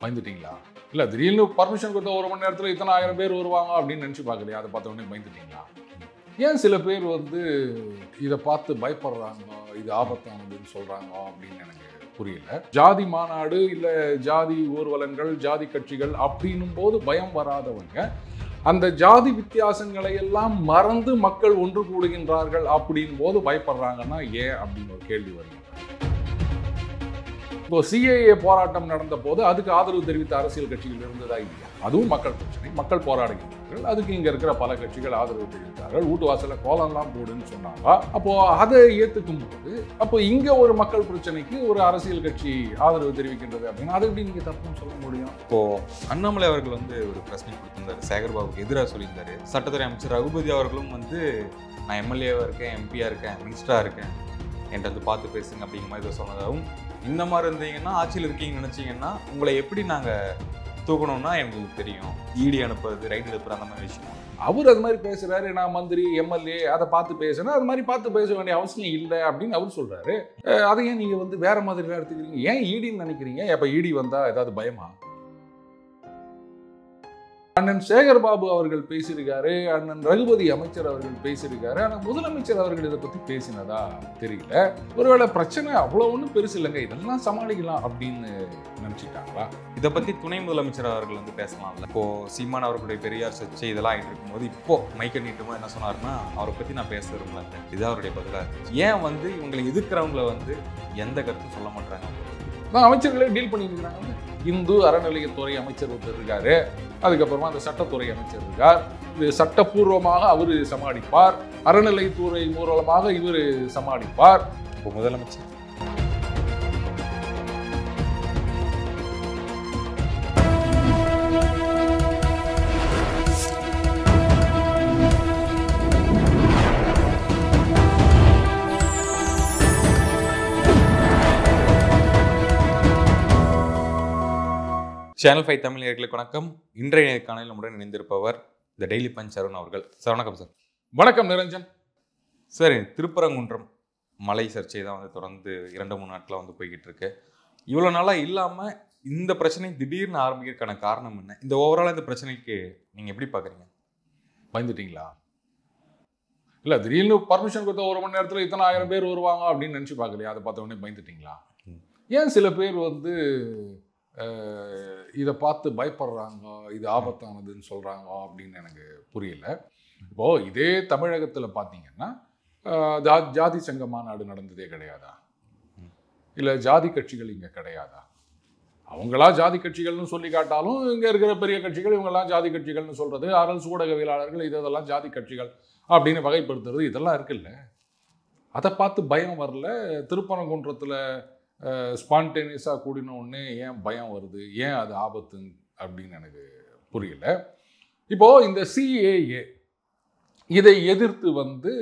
பயந்துட்டீங்களா? இல்ல திடீர்னு பர்மிஷன் கொடுத்த 1 மணி நேரத்துல இத்தனை 1000 பேர் வருவாங்க அப்படின்னு நினைச்சு பார்க்கலையா? அதை பார்த்த உடனே பயந்துட்டீங்களா? ஏன் சில பேர் வந்து இதை பார்த்து பயப்படுறாங்க, இது ஆபத்தானதுன்னு சொல்றாங்க அப்படின்னு எனக்கு புரியல. ஜாதி மாநாடு இல்ல ஜாதி ஊர்வலங்கள், ஜாதி கட்சிகள் அப்படின்னும் போது பயம் வராதவங்க, அந்த ஜாதி வித்தியாசங்களை எல்லாம் மறந்து மக்கள் ஒன்று கூடுகின்றார்கள் அப்படின் போது பயப்படுறாங்கன்னா ஏன் அப்படின்னு ஒரு கேள்வி வருது. இப்போ சிஏஏ போராட்டம் நடந்த போது அதுக்கு ஆதரவு தெரிவித்த அரசியல் கட்சிகள் இருந்ததா இல்லையா? அதுவும் மக்கள் பிரச்சனை, மக்கள் போராடுகின்றார்கள். அதுக்கு இங்க இருக்கிற பல கட்சிகள் ஆதரவு தெரிவித்தார்கள். வீட்டு வாசல கோலம்லாம் போடுன்னு சொன்னாங்க. அப்போ அதை ஏத்துக்கும் போது அப்போ இங்க ஒரு மக்கள் பிரச்சனைக்கு ஒரு அரசியல் கட்சி ஆதரவு தெரிவிக்கின்றது அப்படின்னா அதை எப்படி நீங்க தப்புன்னு சொல்ல முடியும்? இப்போ அண்ணாமலை அவர்கள் வந்து ஒரு பிரஸ் மீட் கொடுத்திருந்தாரு, சேகர்பாபுக்கு எதிராக சொல்லியிருந்தாரு. சட்டத்துறை அமைச்சர் ரகுபதி அவர்களும் வந்து நான் எம்எல்ஏவா இருக்கேன், எம்பியா இருக்கேன், மினிஸ்டரா இருக்கேன், என்கிட்ட வந்து பார்த்து பேசுங்க அப்படிங்கிற மாதிரி இதை சொன்னதாகவும், இந்த மாதிரி இருந்தீங்கன்னா ஆட்சியில் இருக்கீங்கன்னு நினைச்சீங்கன்னா உங்களை எப்படி நாங்கள் தூக்கணும்னா எங்களுக்கு தெரியும், இடி அனுப்புறது, ரைட் எடுப்புற அந்த மாதிரி விஷயம். அவர் அது மாதிரி பேசுறாரு, நான் மந்திரி எம்எல்ஏ அதை பார்த்து பேசுறேன், அது மாதிரி பார்த்து பேச வேண்டிய அவசியம் இல்லை அப்படின்னு அவர் சொல்றாரு. அதை ஏன் நீங்க வந்து வேற மாதிரி எடுத்துக்கிறீங்க? ஏன் ஈடின்னு நினைக்கிறீங்க? அப்ப ஈடி வந்தா ஏதாவது பயமா? அண்ணன் சேகர்பாபு அவர்கள் பேசியிருக்காரு, அண்ணன் ரகுபதி அமைச்சர் அவர்கள் பேசியிருக்காரு. ஆனால் முதலமைச்சர் அவர்கள் இதை பற்றி பேசினதா தெரியல. ஒருவேளை பிரச்சனை அவ்வளோ ஒன்றும் பெருசு இல்லைங்க, இதெல்லாம் சமாளிக்கலாம் அப்படின்னு நினச்சிட்டாங்களா? இதை பற்றி துணை முதலமைச்சர் அவர்கள் வந்து பேசலாம்ல. இப்போ சீமான் அவர்களுடைய பெரியார் சர்ச்சை இதெல்லாம் ஆகிட்டு இருக்கும்போது இப்போ மைக்க நீட்டுமா என்ன சொன்னார்னா, அவரை பற்றி நான் பேச விரும்பல, இதுதான் அவருடைய பதிலாக இருக்கு. ஏன் வந்து இவங்களை எதிர்க்கிறவங்களை வந்து எந்த கருத்தும் சொல்ல மாட்டாங்க? அமைச்சர்களே டீல் பண்ணிட்டு இருக்காங்க. இந்து அறநிலையத்துறை அமைச்சர் ஒருத்தர் இருக்காரு, அதுக்கப்புறமா அந்த சட்டத்துறை அமைச்சர் இருக்கார். இது சட்டப்பூர்வமாக அவரு சமாளிப்பார், அறநிலைத்துறை மூலமாக இவர் சமாளிப்பார். இப்போ முதலமைச்சர் சேனல் 5 தமிழ் நேயர்களுக்கு வணக்கம். இன்றைய நேர்காணலில் நம்முடன் இணைந்திருப்பவர் த டெய்லி பஞ்ச் அருண் அவர்கள். சார் வணக்கம். சார் வணக்கம் நிரஞ்சன். சார், திருப்பரங்குன்றம் மலை சர்ச்சை தான் வந்து தொடர்ந்து 2-3 நாட்களாக வந்து போய்கிட்டு இருக்கு. இவ்வளோ நாளாக இல்லாமல் இந்த பிரச்சனை திடீர்னு ஆரம்பிக்கிறதுக்கான காரணம் என்ன? இந்த ஓவரால் இந்த பிரச்சனைக்கு நீங்கள் எப்படி பார்க்குறீங்க? பயந்துட்டீங்களா? இல்லை திடீர்னு பர்மிஷன் கொடுத்த 1 மணி நேரத்தில் இத்தனை 1000 பேர் வருவாங்க அப்படின்னு நினச்சி பார்க்கலையா? அதை பார்த்த உடனே பயந்துட்டீங்களா? ஏன் சில பேர் வந்து இதை பார்த்து பயப்படுறாங்க, இது ஆபத்தானதுன்னு சொல்கிறாங்க அப்படின்னு எனக்கு புரியல. இப்போது இதே தமிழகத்தில் பார்த்தீங்கன்னா ஜாதி சங்க மாநாடு நடந்ததே கிடையாதா? இல்லை ஜாதி கட்சிகள் இங்கே கிடையாதா? அவங்களா ஜாதி கட்சிகள்னு சொல்லி காட்டாலும் இங்கே இருக்கிற பெரிய கட்சிகள் இவங்கெல்லாம் ஜாதி கட்சிகள்னு சொல்கிறது, அரசு ஊடகவியலாளர்கள் இதெல்லாம் ஜாதி கட்சிகள் அப்படின்னு வகைப்படுத்துறது, இதெல்லாம் இருக்குல்ல. அதை பார்த்து பயம் வரல. திருப்பரங்குன்றத்தில் ஸ்பான்டேனியஸாக கூடின உடனே ஏன் பயம் வருது, ஏன் அது ஆபத்து அப்படின்னு எனக்கு புரியல. இப்போது இந்த சிஏஏ இதை எதிர்த்து வந்து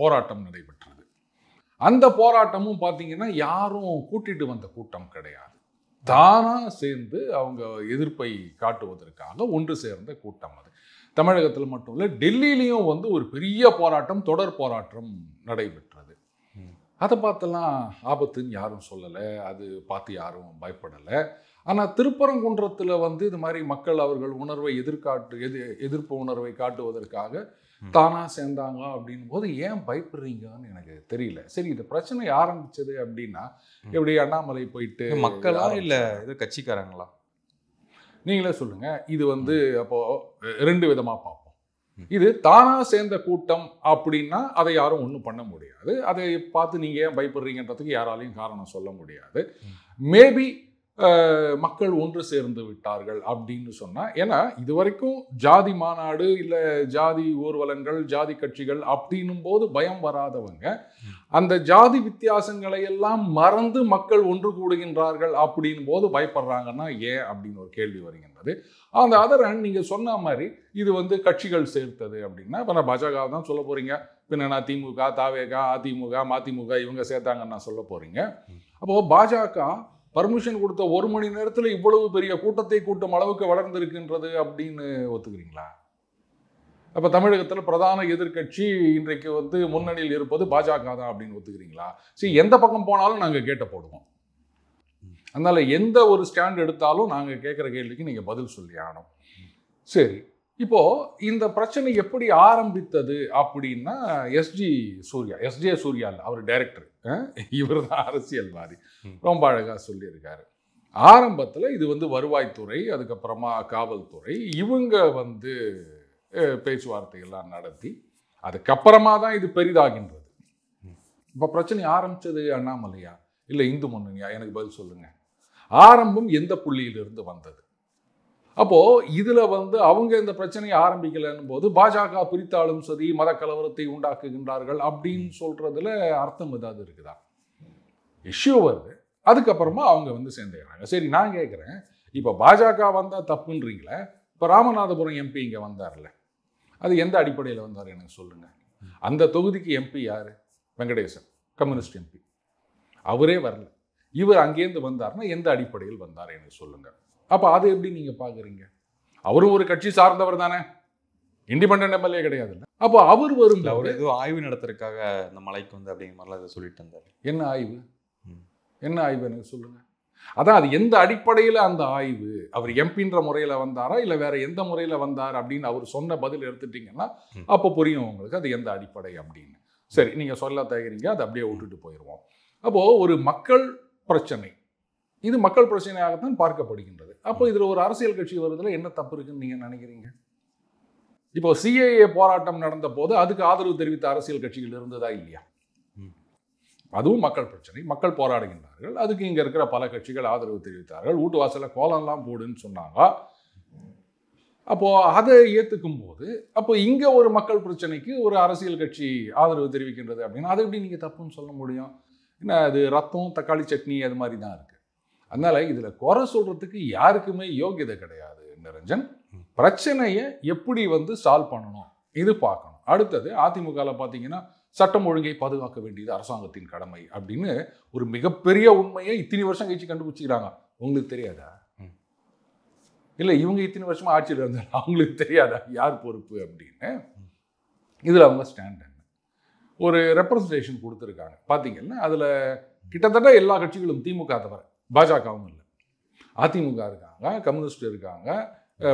போராட்டம் நடைபெற்றது. அந்த போராட்டமும் பார்த்தீங்கன்னா யாரும் கூட்டிட்டு வந்த கூட்டம் கிடையாது, தானாக சேர்ந்து அவங்க எதிர்ப்பை காட்டுவதற்காக ஒன்று சேர்ந்த கூட்டம். அது தமிழகத்தில் மட்டும் இல்லை, டெல்லியிலையும் வந்து ஒரு பெரிய போராட்டம், தொடர் போராட்டம் நடைபெற்றது. அதை பார்த்தெல்லாம் ஆபத்துன்னு யாரும் சொல்லலை, அது பார்த்து யாரும் பயப்படலை. ஆனால் திருப்பரங்குன்றத்தில் வந்து இது மாதிரி மக்கள் அவர்கள் உணர்வை எதிர்ப்பு உணர்வை காட்டுவதற்காக தானாக சேர்ந்தாங்க அப்படின் போது ஏன் பயப்படுறீங்கன்னு எனக்கு தெரியல. சரி, இந்த பிரச்சனை ஆரம்பிச்சது அப்படின்னா எப்படி அண்ணாமலை போயிட்டு மக்களா இல்லை இது கட்சிக்காரங்களா? நீங்களே சொல்லுங்க. இது வந்து அப்போது 2 விதமாக பார்ப்போம். இது தானா சேர்ந்த கூட்டம் அப்படின்னா அதை யாரும் ஒன்றும் பண்ண முடியாது. அதை பார்த்து நீங்கள் ஏன் பயப்படுறீங்கன்றதுக்கு யாராலையும் காரணம் சொல்ல முடியாது. மேபி மக்கள் ஒன்று சேர்ந்து விட்டார்கள் அப்படின்னு சொன்னால், ஏன்னா இது வரைக்கும் ஜாதி மாநாடு இல்லை ஜாதி ஊர்வலங்கள், ஜாதி கட்சிகள் அப்படின்னும் போது பயம் வராதவங்க, அந்த ஜாதி வித்தியாசங்களை எல்லாம் மறந்து மக்கள் ஒன்று கூடுகின்றார்கள் அப்படின் போது பயப்படுறாங்கன்னா ஏன் அப்படின்னு ஒரு கேள்வி வருகின்றது. அந்த அதர் ஹேண்ட் நீங்கள் சொன்ன மாதிரி இது வந்து கட்சிகள் சேர்த்தது அப்படின்னா, இப்போ நான் பாஜக தான் சொல்ல போகிறீங்க, பின்ன நான் திமுக, தாவேகா, அதிமுக, மதிமுக இவங்க சேர்த்தாங்கன்னு நான் சொல்ல போகிறீங்க. அப்போது பாஜக பர்மிஷன் கொடுத்த 1 மணி நேரத்தில் இவ்வளவு பெரிய கூட்டத்தை கூட்டும் அளவுக்கு வளர்ந்திருக்கின்றது அப்படின்னு ஒத்துக்கிறீங்களா? அப்போ தமிழகத்தில் பிரதான எதிர்கட்சி இன்றைக்கு வந்து முன்னணியில் இருப்பது பாஜக தான் அப்படின்னு ஒத்துக்கிறீங்களா? சரி, எந்த பக்கம் போனாலும் நாங்கள் கேட்ட போடுவோம். அதனால எந்த ஒரு ஸ்டாண்ட் எடுத்தாலும் நாங்கள் கேட்குற கேள்விக்கு நீங்கள் பதில் சொல்லி ஆகணும். சரி, இப்போ இந்த பிரச்சனை எப்படி ஆரம்பித்தது அப்படின்னா எஸ்ஜே சூர்யா இல்லை, அவர் டைரக்டர், இவர் தான் அரசியல்வாதி, ரொம்ப அழகாக சொல்லியிருக்காரு. ஆரம்பத்தில் இது வந்து வருவாய்த்துறை, அதுக்கப்புறமா காவல்துறை, இவங்க வந்து பேச்சுவார்த்தைகள்லாம் நடத்தி அதுக்கப்புறமா தான் இது பெரிதாகின்றது. இப்போ பிரச்சனை ஆரம்பிச்சது அண்ணாமலையா இல்லை இந்து முன்னணியா? எனக்கு பதில் சொல்லுங்க. ஆரம்பம் எந்த புள்ளியிலிருந்து வந்தது? அப்போ இதுல வந்து அவங்க இந்த பிரச்சனையை ஆரம்பிக்கலன்னும் போது பாஜக பிரித்தாளும் சதி மத கலவரத்தை உண்டாக்குகின்றார்கள் அப்படின்னு சொல்றதுல அர்த்தம் ஏதாவது இருக்குதா? இஷ்யூ வருது, அதுக்கப்புறமா அவங்க வந்து சேர்ந்துக்கிறாங்க. சரி, நான் கேட்குறேன், இப்போ பாஜக வந்தா தப்புன்றீங்களே, இப்போ ராமநாதபுரம் எம்பி இங்கே வந்தார்ல, அது எந்த அடிப்படையில் வந்தார் எனக்கு சொல்லுங்க. அந்த தொகுதிக்கு எம்பி யாரு? Venkatesan, communist MP. அவரே வரல, இவர் அங்கேருந்து வந்தார்னா எந்த அடிப்படையில் வந்தார் எனக்கு சொல்லுங்க. அப்போ அதை எப்படி நீங்க பாக்குறீங்க? அவரும் ஒரு கட்சி சார்ந்தவர் தானே, இண்டிபெண்டன்ட் எம்எல்ஏ கிடையாது. அப்போ அவர் வரும், அவர் ஏதோ ஆய்வு நடத்துறதுக்காக இந்த மலைக்கு வந்து அப்படிங்கிற மாதிரிலாம் சொல்லிட்டு இருந்தார். என்ன ஆய்வு? என்ன ஆய்வு எனக்கு சொல்லுங்க. அதான் அது எந்த அடிப்படையில் அந்த ஆய்வு? அவர் எம்பின்ற முறையில் வந்தாரா இல்லை வேற எந்த முறையில் வந்தார் அப்படின்னு அவர் சொன்ன பதில் எடுத்துட்டீங்கன்னா அப்போ புரியும் உங்களுக்கு அது எந்த அடிப்படை அப்படின்னு. சரி, நீங்கள் சொல்ல தயாரிங்க, அதை அப்படியே விட்டுட்டு போயிடுவோம். அப்போது ஒரு மக்கள் பிரச்சனை, இது மக்கள் பிரச்சனையாகத்தான் பார்க்கப்படுகின்றது. அப்போ இதில் ஒரு அரசியல் கட்சி வருதுல என்ன தப்பு இருக்குன்னு நீங்கள் நினைக்கிறீங்க? இப்போ சிஏஏ போராட்டம் நடந்த போது அதுக்கு ஆதரவு தெரிவித்த அரசியல் கட்சிகள் இருந்ததா இல்லையா? அதுவும் மக்கள் பிரச்சனை, மக்கள் போராடுகின்றார்கள், அதுக்கு இங்கே இருக்கிற பல கட்சிகள் ஆதரவு தெரிவித்தார்கள், வீட்டு வாசலில் கோலம்லாம் போடுன்னு சொன்னாங்க. அப்போ அதை ஏற்றுக்கும் போது அப்போ இங்கே ஒரு மக்கள் பிரச்சனைக்கு ஒரு அரசியல் கட்சி ஆதரவு தெரிவிக்கின்றது அப்படின்னா அதை எப்படி நீங்கள் தப்புன்னு சொல்ல முடியும்? ஏன்னா அது ரத்தம் தக்காளி சட்னி அது மாதிரி தான் இருக்கு. அதனால இதில் குறை சொல்றதுக்கு யாருக்குமே யோகியதை கிடையாது நிரஞ்சன். பிரச்சனையை எப்படி வந்து சால்வ் பண்ணணும் இது பார்க்கணும். அடுத்தது அதிமுகவில் பார்த்தீங்கன்னா சட்டம் ஒழுங்கை பாதுகாக்க வேண்டியது அரசாங்கத்தின் கடமை அப்படின்னு ஒரு மிகப்பெரிய உண்மையை இத்தனை வருஷம் கழிச்சு கண்டுபிடிச்சிக்கிறாங்க. உங்களுக்கு தெரியாதா? இல்லை இவங்க இத்தனை வருஷமா ஆட்சியில் இருந்தாங்க, அவங்களுக்கு தெரியாதா யார் பொறுப்பு அப்படின்னு? இதில் அவங்க ஸ்டாண்ட் என்ன? ஒரு ரெப்ரசன்டேஷன் கொடுத்துருக்காங்க பார்த்தீங்கன்னா, அதில் கிட்டத்தட்ட எல்லா கட்சிகளும், திமுக தவிர, பாஜகவும் இல்லை, அதிமுக இருக்காங்க, கம்யூனிஸ்ட் இருக்காங்க,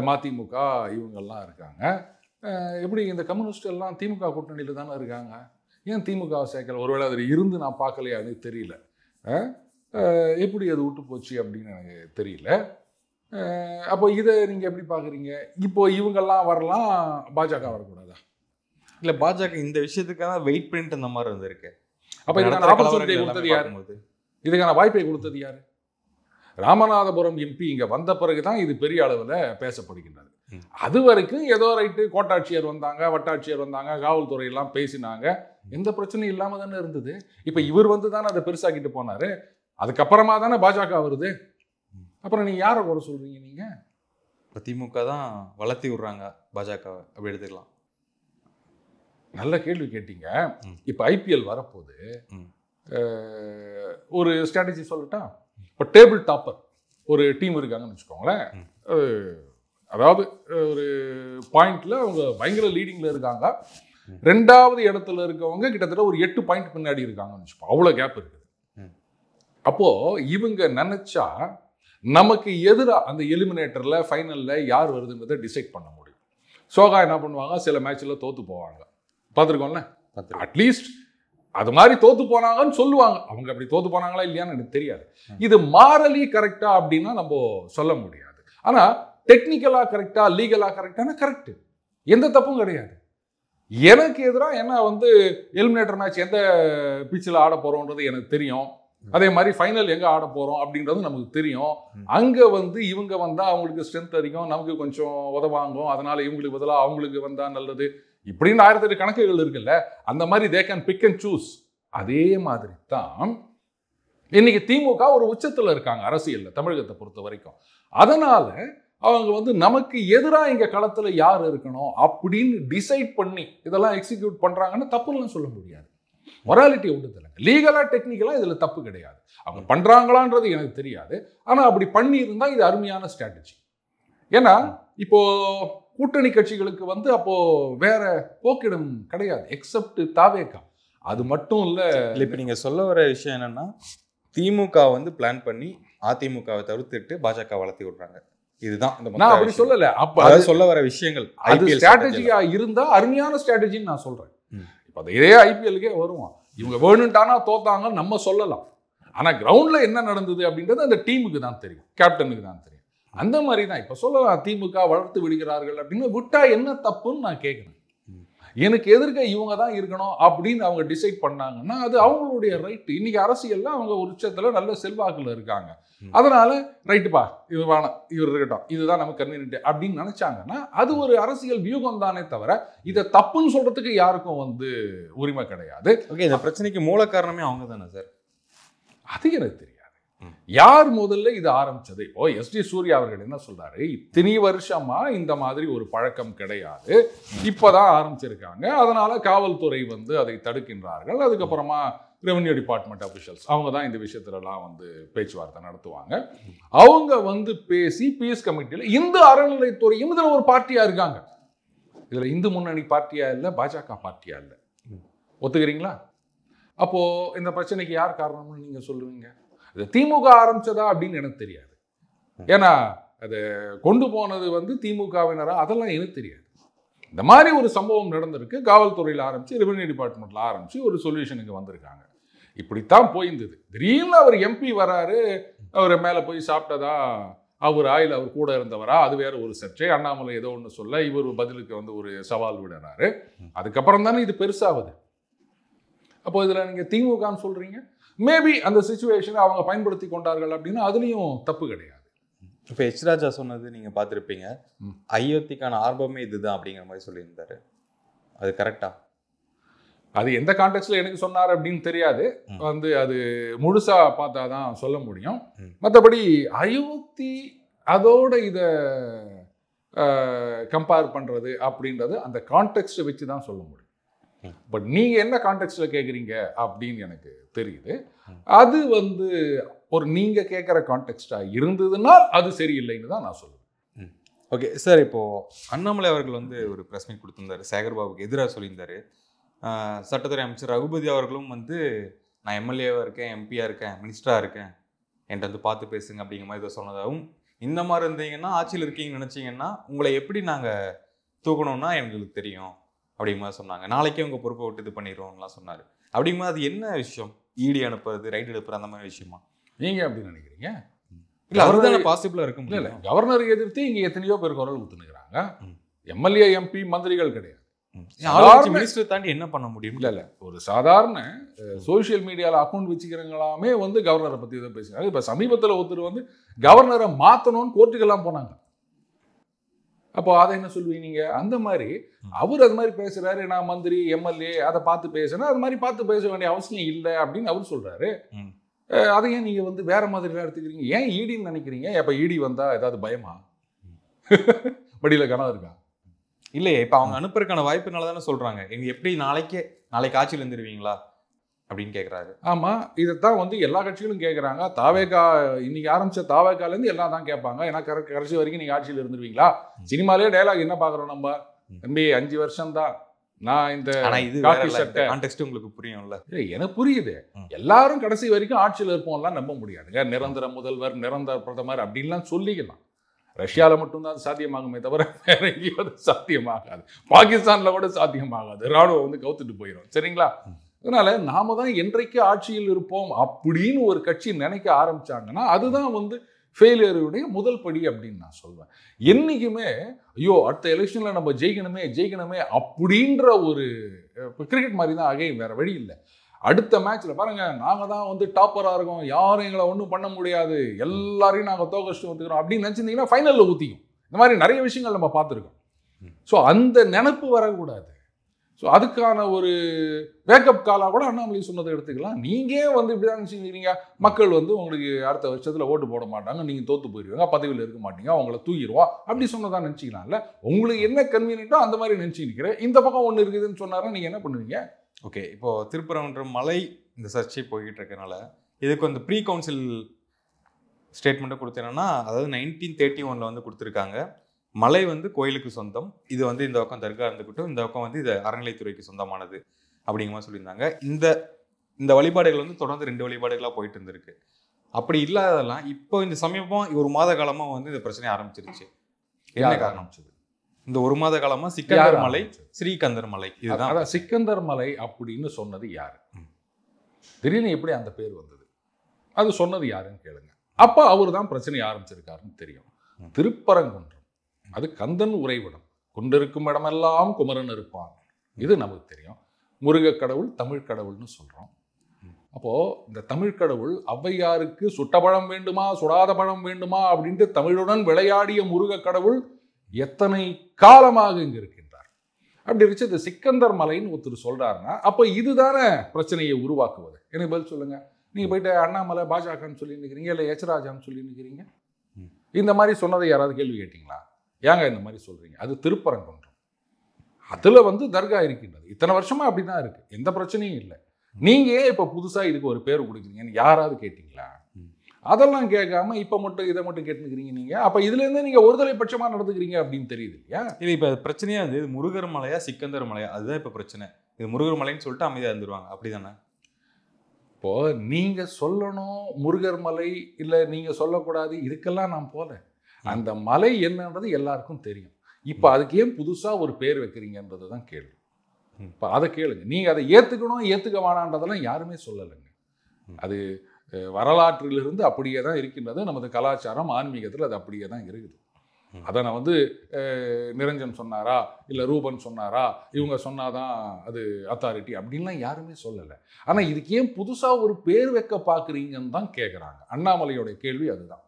மதிமுக இவங்கெல்லாம் இருக்காங்க. எப்படி இந்த கம்யூனிஸ்ட் எல்லாம் திமுக கூட்டணியில் தானே இருக்காங்க? ஏன் திமுகவை சேர்க்கல? ஒருவேளை அதில் இருந்து நான் பார்க்கலையா எனக்கு தெரியல. எப்படி அது விட்டு போச்சு அப்படின்னு எனக்கு தெரியல. அப்போ இதை நீங்கள் எப்படி பார்க்குறீங்க? இப்போ இவங்கெல்லாம் வரலாம், பாஜக வரக்கூடாதா? இல்லை, பாஜக இந்த விஷயத்துக்காக வெயிட் பண்ணிட்டு அந்த மாதிரி இருந்திருக்கு. அப்போ இதுக்கான ஆப்பர்ச்சுனிட்டி கொடுத்தது யார்? இதுக்கான வாய்ப்பை கொடுத்தது யார்? ராமநாதபுரம் எம்பி இங்கே வந்த பிறகு தான் இது பெரிய அளவில் பேசப்படுகின்றது. அது வரைக்கும் ஏதோ ரைட்டு, கோட்டாட்சியர் வந்தாங்க, வட்டாட்சியர் வந்தாங்க, காவல்துறையெல்லாம் பேசினாங்க, எந்த பிரச்சனையும் இல்லாமல் தானே இருந்தது. இப்போ இவர் வந்து தானே அதை பெருசாக்கிட்டு போனார். அதுக்கப்புறமா தானே பாஜக வருது. அப்புறம் நீங்கள் யாரை கூட சொல்கிறீங்க? நீங்கள் இப்போ திமுக தான் வளர்த்தி விட்றாங்க பாஜகவை, அப்படி எடுத்துக்கலாம். நல்ல கேள்வி கேட்டீங்க. இப்போ ஐபிஎல் வரப்போது ஒரு ஸ்ட்ராட்டஜி சொல்லட்டா? இப்போ டேபிள் டாப்பர் ஒரு டீம் இருக்காங்கன்னு வச்சுக்கோங்களேன். அதாவது ஒரு பாயிண்ட்ல அவங்க பயங்கர லீடிங்ல இருக்காங்க. 2வது இடத்துல இருக்கவங்க கிட்டத்தட்ட ஒரு 8 பாயிண்ட் பின்னாடி இருக்காங்கன்னு வச்சுக்கோங்க. அவ்வளோ கேப் இருக்குது. அப்போ இவங்க நினைச்சா நமக்கு எதிராக அந்த எலிமினேட்டர்ல ஃபைனல்ல யார் வருதுன்றதை டிசைட் பண்ண முடியும். சோகா என்ன பண்ணுவாங்க, சில மேட்ச்ல தோத்து போவாங்க, பார்த்துருக்கோம்ல. அட்லீஸ்ட் அது மாதிரி தோத்து போனாங்கன்னு சொல்லுவாங்க. அவங்க அப்படி தோத்து போனாங்களா இல்லையான்னு எனக்கு தெரியாது. இது மாரலி கரெக்டா அப்படின்னா நம்ம சொல்ல முடியாது. ஆனா டெக்னிக்கலா கரெக்டா, லீகலா கரெக்டான கரெக்ட், எந்த தப்பும் கிடையாது. எனக்கு எதிராக என்ன வந்து எலிமினேட்டர் மேட்ச் எந்த பிச்சில் ஆட போறோன்றது எனக்கு தெரியும். அதே மாதிரி ஃபைனல் எங்க ஆட போறோம் அப்படின்றது நமக்கு தெரியும். அங்க வந்து இவங்க வந்தா அவங்களுக்கு ஸ்ட்ரென்த் அதிகம், நமக்கு கொஞ்சம் உதவாங்கும், அதனால இவங்களுக்கு பதிலாக அவங்களுக்கு வந்தா நல்லது, இப்படின்னு 1008 கணக்குகள் இருக்குல்ல. அந்த மாதிரி they can big and choose. அதே மாதிரி தான் இன்னைக்கு திமுக ஒரு உச்சத்தில் இருக்காங்க அரசியல்ல, தமிழகத்தை பொறுத்த வரைக்கும். அதனால அவங்க வந்து நமக்கு எதிராக இங்க களத்துல யார் இருக்கணும் அப்படின்னு டிசைட் பண்ணி இதெல்லாம் எக்ஸிக்யூட் பண்றாங்கன்னு தப்புன்னு சொல்ல முடியாது. மொராலிட்டியை விட்டுதல, லீகலா டெக்னிக்கலா இதுல தப்பு கிடையாது. அவங்க பண்றாங்களான்றது எனக்கு தெரியாது. ஆனா அப்படி பண்ணி இருந்தா இது அருமையான ஸ்ட்ராட்டஜி. ஏன்னா இப்போ கூட்டணி கட்சிகளுக்கு வந்து அப்போ வேற போக்கிடம் கிடையாது எக்ஸப்ட் தாவேகா. அது மட்டும் இல்ல. இப்போ நீங்க சொல்ல வர விஷயம் என்னன்னா, திமுக வந்து பிளான் பண்ணி அதிமுகவை தவிர்த்துட்டு பாஜக வளர்த்தி விடுறாங்க. இதுதான் நான் அப்படி சொல்லல. அப்ப அதாவது சொல்ல வர விஷயங்கள் அது ஸ்ட்ராட்டஜியா இருந்தா அருமையான ஸ்ட்ராட்டஜின்னு நான் சொல்றேன். இப்ப அதே ஐபிஎல்லுக்கே வருவோம். இவங்க வேணும்ட்டானா தோத்தாங்க நம்ம சொல்லலாம். ஆனா கிரவுண்ட்ல என்ன நடந்தது அப்படின்றது அந்த டீமுக்கு தான் தெரியும், கேப்டனுக்கு தான் தெரியும். அந்த மாதிரி தான் இப்ப சொல்லலாம் திமுக வளர்த்து விடுகிறார்கள் அப்படின்னு விட்டா என்ன தப்புன்னு நான் கேட்கிறேன். எனக்கு எதிர்க்க இவங்க தான் இருக்கணும் அப்படின்னு அவங்க டிசைட் பண்ணாங்கன்னா அது அவங்களுடைய ரைட். இன்னைக்கு அரசியல்ல அவங்க ஒரு உச்சத்துல நல்ல செல்வாக்குல இருக்காங்க. அதனால ரைட்டுப்பா இவர் வேணாம் இவர் இருக்கட்டும் இதுதான் நமக்கு கன்வீனியன்ட் அப்படின்னு நினைச்சாங்கன்னா அது ஒரு அரசியல் வியூகம் தானே தவிர இதை தப்புன்னு சொல்றதுக்கு யாருக்கும் உரிமை கிடையாது. ஓகே, இந்த பிரச்சனைக்கு மூல காரணமே அவங்க தானே சார்? அது எனக்கு தெரியாது. யார் முதல்ல இது ஆரம்பிச்சது? இப்போ எஸ்டி சூர்யா அவர்கள் என்ன சொல்றாரு, இத்தனை வருஷமா இந்த மாதிரி ஒரு பழக்கம் கிடையாது, இப்பதான் ஆரம்பிச்சிருக்காங்க, அதனால காவல்துறை அதை தடுக்கின்றார்கள், அதுக்கப்புறமா ரெவன்யூ டிபார்ட்மெண்ட் அபிஷியல்ஸ் அவங்க தான் இந்த விஷயத்துலலாம் பேச்சுவார்த்தை நடத்துவாங்க. அவங்க பேசி பீஸ் கமிட்டியில் இந்து அறநிலைத்துறையும் இதுல ஒரு பார்ட்டியா இருக்காங்க. இதுல இந்து முன்னணி பார்ட்டியா இல்லை, பாஜக பார்ட்டியா இல்லை. ஒத்துக்கிறீங்களா? அப்போ இந்த பிரச்சனைக்கு யார் காரணம்னு நீங்க சொல்லுவீங்க? இது திமுக ஆரம்பிச்சதா அப்படின்னு எனக்கு தெரியாது. ஏன்னா அதை கொண்டு போனது திமுகவினரா அதெல்லாம் எனக்கு தெரியாது. இந்த மாதிரி ஒரு சம்பவம் நடந்திருக்கு, காவல்துறையில் ஆரம்பிச்சு ரெவன்யூ டிபார்ட்மெண்ட்ல ஆரம்பிச்சு ஒரு சொல்யூஷனுக்கு வந்திருக்காங்க. இப்படித்தான் போயிருந்தது. திடீர்னு அவர் எம்பி வராரு, அவர் மேல போய் சாப்பிட்டதா, அவர் ஆயில் அவர் கூட இருந்தவரா, அது வேற ஒரு சர்ச்சை. அண்ணாமலை ஏதோ ஒன்று சொல்ல இவர் பதிலுக்கு ஒரு சவால் விடுறாரு. அதுக்கப்புறம் தானே இது பெருசாகுது. அப்போ இதுல நீங்க திமுகன்னு சொல்றீங்க, மேபி அந்த சிச்சுவேஷனை அவங்க பயன்படுத்தி கொண்டார்கள் அப்படின்னா அதுலயும் தப்பு கிடையாது. இப்போ எச் ராஜா சொன்னது நீங்க பார்த்துருப்பீங்க, அயோத்திக்கான ஆர்வமே இதுதான் அப்படிங்கிற மாதிரி சொல்லியிருந்தாரு. அது கரெக்டா? அது எந்த கான்டெக்ட்ல எனக்கு சொன்னார் அப்படின்னு தெரியாது. அது முழுசா பார்த்தாதான் சொல்ல முடியும். மற்றபடி அயோத்தி அதோட இதை கம்பேர் பண்றது அப்படின்றது அந்த கான்டெக்ட் வச்சு தான் சொல்ல முடியும். பட் நீங்க என்ன கான்டெக்ட்ல கேட்குறீங்க அப்படின்னு எனக்கு தெரியுது. அது ஒரு நீங்க கேட்குற கான்டெக்ஸ்டா இருந்ததுன்னா அது சரியில்லைன்னு தான் நான் சொல்லுவேன். ஓகே சார், இப்போ அண்ணாமலை அவர்கள் ஒரு ப்ரெஸ் மீட் கொடுத்திருந்தாரு, சேகர்பாபுக்கு எதிராக சொல்லியிருந்தாரு. சட்டத்துறை அமைச்சர் ரகுபதி அவர்களும் நான் எம்எல்ஏவாக இருக்கேன், எம்பியாக இருக்கேன், மினிஸ்டராக இருக்கேன், என்கிட்ட பார்த்து பேசுங்க அப்படிங்கிற மாதிரி இதை சொன்னதாகவும், இந்த மாதிரி இருந்தீங்கன்னா ஆட்சியில் இருக்கீங்கன்னு நினச்சிங்கன்னா உங்களை எப்படி நாங்கள் தூக்கணும்னா எங்களுக்கு தெரியும் அப்படிங்கிற மாதிரி சொன்னாங்க. நாளைக்கே உங்கள் பொறுப்பை விட்டு இது பண்ணிடுவோம்லாம் சொன்னார். அப்படிங்கும்போது அது என்ன விஷயம்? இடி அனுப்புறது, ரைட் எடுப்புறது, அந்த மாதிரி விஷயமா நீங்க அப்படி நினைக்கிறீங்க? இல்லை, அதுதானே பாசிபிளாக இருக்கும். இல்லை, கவர்னரை எதிர்த்து இங்கே எத்தனையோ பேர் குரல் ஊத்துனுங்கிறாங்க. எம்எல்ஏ எம்பி மந்திரிகள் கிடையாது. மினிஸ்டர் தாண்டி என்ன பண்ண முடியும்? இல்லை, ஒரு சாதாரண சோசியல் மீடியாவில் அக்கௌண்ட் வச்சுக்கிறவங்களாமே கவர்னரை பற்றி இதை பேசுகிறாங்க. இப்போ சமீபத்தில் ஒருத்தர் கவர்னரை மாற்றணும்னு கோர்ட்டுக்கெல்லாம் போனாங்க. அப்போ அதை என்ன சொல்லுவீங்க நீங்க? அந்த மாதிரி அவர் அது மாதிரி பேசுறாரு, நான் மந்திரி எம்எல்ஏ அதை பார்த்து பேசுறேன், அது மாதிரி பார்த்து பேச வேண்டிய அவசியம் இல்லை அப்படின்னு அவர் சொல்றாரு. அதை ஏன் நீங்க வேற மாதிரி எடுத்துக்கிறீங்க? ஏன் ஈடின்னு நினைக்கிறீங்க? அப்ப ஈடி வந்தா ஏதாவது பயமா? படியில கனவு இருக்கா? இல்லையே, இப்ப அவங்க அனுப்புறதுக்கான வாய்ப்புனால தானே சொல்றாங்க. எங்க எப்படி நாளைக்கு ஆட்சியில் இருந்துருவீங்களா அப்படின்னு கேட்குறாரு. ஆமா, இதைத்தான் எல்லா கட்சிகளும் கேட்குறாங்க. தாவேகா இன்னைக்கு ஆரம்பிச்ச தாவேகாலேருந்து எல்லாம் தான் கேட்பாங்க. ஏன்னா கடைசி வரைக்கும் நீங்க ஆட்சியில் இருந்துருவீங்களா? சினிமாலே டயலாக் என்ன பார்க்குறோம் நம்ம, தம்பி 5 வருஷம் தான் நான் இந்த கான்டெக்ஸ்ட் உங்களுக்கு புரியும்ல? எனக்கு புரியுது. எல்லாரும் கடைசி வரைக்கும் ஆட்சியில் இருப்போம்லாம் நம்ப முடியாதுங்க. நிரந்தர முதல்வர், நிரந்தர பிரதமர் அப்படின்லாம் சொல்லிக்கலாம். ரஷ்யாவில் மட்டும்தான் அது சாத்தியமாகுமே தவிர வேற எங்கேயும் அது சாத்தியமாகாது. பாகிஸ்தானில் கூட சாத்தியமாகாது. ராணுவம் கவுத்துட்டு போயிடும். சரிங்களா? அதனால நாம தான் என்றைக்கு ஆட்சியில் இருப்போம் அப்படின்னு ஒரு கட்சி நினைக்க ஆரம்பிச்சாங்கன்னா அதுதான் ஃபெயிலியருடைய முதல் படி அப்படின்னு நான் சொல்வேன். என்னைக்குமே ஐயோ அடுத்த எலெக்ஷன்ல நம்ம ஜெயிக்கணுமே அப்படின்ற ஒரு கிரிக்கெட் மாதிரி தான் அகைன், வேற வழி இல்லை. அடுத்த மேட்ச்ல பாருங்க, நாங்க தான் டாப்பரா இருக்கோம், யாரும் எங்களை ஒன்றும் பண்ண முடியாது, எல்லாரையும் நாங்கள் தோக்கடிச்சு வந்துக்கிறோம் அப்படின்னு நினைச்சிருந்தீங்கன்னா ஃபைனல்ல ஊத்திக்கும். இந்த மாதிரி நிறைய விஷயங்கள் நம்ம பார்த்துருக்கோம். ஸோ அந்த நினைப்பு வரக்கூடாது. ஸோ அதுக்கான ஒரு வேக்கப் காலாக கூட அண்ணாமலை சொன்னதை எடுத்துக்கலாம். நீங்கள் இப்படி தான் நினச்சிக்கிறீங்க, மக்கள் உங்களுக்கு அடுத்த வருஷத்தில் ஓட்டு போட மாட்டாங்க, நீங்கள் தோற்று போயிடுவீங்க, பதவியில் இருக்க மாட்டீங்க, அவங்கள தூக்கிடுவோம் அப்படி சொன்னதான் நினச்சிக்கலாம்ல. உங்களுக்கு என்ன கன்வீனியன்ட்டோ அந்த மாதிரி நினச்சிக்கிறேன். இந்த பக்கம் ஒன்று இருக்குதுன்னு சொன்னாரா நீங்கள் என்ன பண்ணுவீங்க? ஓகே, இப்போது திருப்பரங்குன்றம் மலை இந்த சர்ச்சை போய்கிட்டு இருக்கனால இதுக்கு ப்ரீ கவுன்சில் ஸ்டேட்மெண்ட்டை கொடுத்தேன்னா, அதாவது 1931 கொடுத்துருக்காங்க. மலை கோயிலுக்கு சொந்தம், இது இந்த பக்கம் தர்கா இருந்துக்கிட்டும், இந்த பக்கம் இது அறநிலைத்துறைக்கு சொந்தமானது அப்படிங்கிற மாதிரி சொல்லியிருந்தாங்க. இந்த வழிபாடுகள் தொடர்ந்து 2 வழிபாடுகளாக போயிட்டு இருந்திருக்கு. அப்படி இல்லாததெல்லாம் இப்போ இந்த சமீபம் ஒரு மாத காலமா வந்து இந்த பிரச்சனை ஆரம்பிச்சிருச்சு. என்ன காரணம்? இந்த ஒரு மாத காலமா சிக்கந்தர் மலை, ஸ்ரீகந்தர் மலை, இதுதான். அதான் சிக்கந்தர் மலை அப்படின்னு சொன்னது யாரு? திடீர்னு எப்படி அந்த பேர் வந்தது? அது சொன்னது யாருன்னு கேளுங்க. அப்ப அவர் தான் பிரச்சனை ஆரம்பிச்சிருக்காருன்னு தெரியும். திருப்பரங்குன்றம், அது கந்தன் உறைவிடம், கொண்டிருக்கும் இடமெல்லாம் குமரன் இருப்பான், இது நமக்கு தெரியும். முருக கடவுள் தமிழ் கடவுள்னு சொல்றோம். அப்போ இந்த தமிழ் கடவுள் ஔவையாருக்கு சுட்ட பழம் வேண்டுமா சுடாத பழம் வேண்டுமா அப்படின்ட்டு தமிழுடன் விளையாடிய முருக கடவுள் எத்தனை காலமாக இங்க இருக்கின்றார். அப்படி இருந்துச்சு இந்த சிக்கந்தர் மலைன்னு ஒருத்தர் சொல்றாருன்னா அப்ப இதுதானே பிரச்சனையை உருவாக்குவது. எனக்கு பதில் சொல்லுங்க. நீங்க போயிட்டு அண்ணாமலை பாஜகன்னு சொல்லி நிற்கிறீங்க, இல்லை எச்ராஜான்னு சொல்லி நிற்கிறீங்க. இந்த மாதிரி சொன்னதை யாராவது கேள்வி கேட்டீங்களா? ஏங்க இந்த மாதிரி சொல்றீங்க? அது திருப்பரங்குன்றம், அதுல வந்து தர்கா இருக்கின்றது. இத்தனை வருஷமா அப்படிதான் இருக்கு, எந்த பிரச்சனையும் இல்லை. நீங்க ஏன் இப்ப புதுசா இதுக்கு ஒரு பேர் கொடுக்குறீங்கன்னு யாராவது கேட்டீங்களா? அதெல்லாம் கேட்காம இப்ப மட்டும் இதை மட்டும் கேட்டுக்கிறீங்க நீங்க. அப்ப இதுல இருந்து நீங்க ஒருதலை பட்சமா நடந்துக்கிறீங்க அப்படின்னு தெரியுது இல்லையா? இது இப்ப பிரச்சனையா வந்து இது முருகர் மலையா சிக்கந்தர் மலையா, அதுதான் இப்ப பிரச்சனை. இது முருகர் மலைன்னு சொல்லிட்டு அமைதியா இருந்துருவாங்க, அப்படிதானே? இப்போ நீங்க சொல்லணும் முருகர் மலை, இல்ல நீங்க சொல்லக்கூடாது, இதுக்கெல்லாம் நான் போல. அந்த மலை என்னன்றது எல்லாருக்கும் தெரியும். இப்ப அதுக்கு ஏன் புதுசா ஒரு பேர் வைக்கிறீங்கன்றது தான் கேள்வி. இப்போ அதை கேளுங்க. நீங்க அதை ஏத்துக்கணும் ஏத்துக்க வேணான்றதெல்லாம் யாருமே சொல்லலைங்க. அது வரலாற்றிலிருந்து அப்படியே தான் இருக்கின்றது. நமது கலாச்சாரம் ஆன்மீகத்தில் அது அப்படியே தான் இருக்குது. அதை நான் வந்து நிரஞ்சன் சொன்னாரா இல்லை ரூபன் சொன்னாரா இவங்க சொன்னாதான் அது அத்தாரிட்டி அப்படின்லாம் யாருமே சொல்லலை. ஆனால் இதுக்கு ஏன் புதுசாக ஒரு பேர் வைக்க பார்க்குறீங்கன்னு தான் கேட்குறாங்க. அண்ணாமலையோட கேள்வி அதுதான்.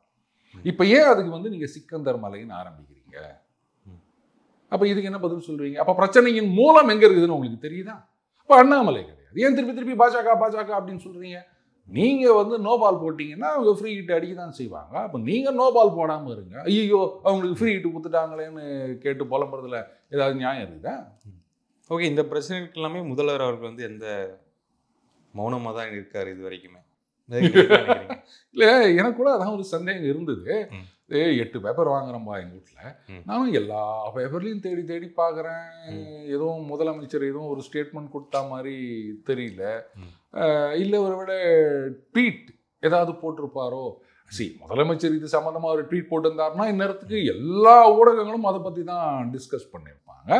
இப்போ ஏன் அதுக்கு வந்து நீங்கள் சிக்கந்தர் மலைன்னு ஆரம்பிக்கிறீங்க? அப்போ இதுக்கு என்ன பதில் சொல்றீங்க? அப்போ பிரச்சனையின் மூலம் எங்கே இருக்குதுன்னு உங்களுக்கு தெரியுதா? அப்போ அண்ணாமலை கிடையாது. ஏன் திருப்பி திருப்பி பாஜக பாஜக அப்படின்னு சொல்றீங்க? நீங்கள் வந்து நோபால் போட்டிங்கன்னா அவங்க ஃப்ரீ ஹிட் அடிக்க தான் செய்வாங்க. அப்போ நீங்கள் நோபால் போடாமல் இருங்க. ஐயோ அவங்களுக்கு ஃப்ரீ ஹிட் கொடுத்துட்டாங்களேன்னு கேட்டு புலம்புறதுல ஏதாவது நியாயம் இருக்குதா? ஓகே, இந்த பிரச்சனைக்கு எல்லாமே முதல்வர் அவர்கள் வந்து எந்த மௌனமாக தான் இருக்கார் இது வரைக்குமே. இல்லை, எனக்கு கூட அதான் ஒரு சந்தேகம் இருந்தது. 8 பேப்பர் வாங்குறோம்பா எங்கள் வீட்டில், நானும் எல்லா பேப்பர்லையும் தேடி தேடி பார்க்குறேன். எதுவும் முதலமைச்சர் எதுவும் ஒரு ஸ்டேட்மெண்ட் கொடுத்தா மாதிரி தெரியல. இல்லை ஒருவேளை ட்வீட் ஏதாவது போட்டிருப்பாரோ? முதலமைச்சர் இது சம்மந்தமாக ஒரு ட்வீட் போட்டிருந்தாருன்னா இந்நேரத்துக்கு எல்லா ஊடகங்களும் அதை பற்றி தான் டிஸ்கஸ் பண்ணியிருப்பாங்க.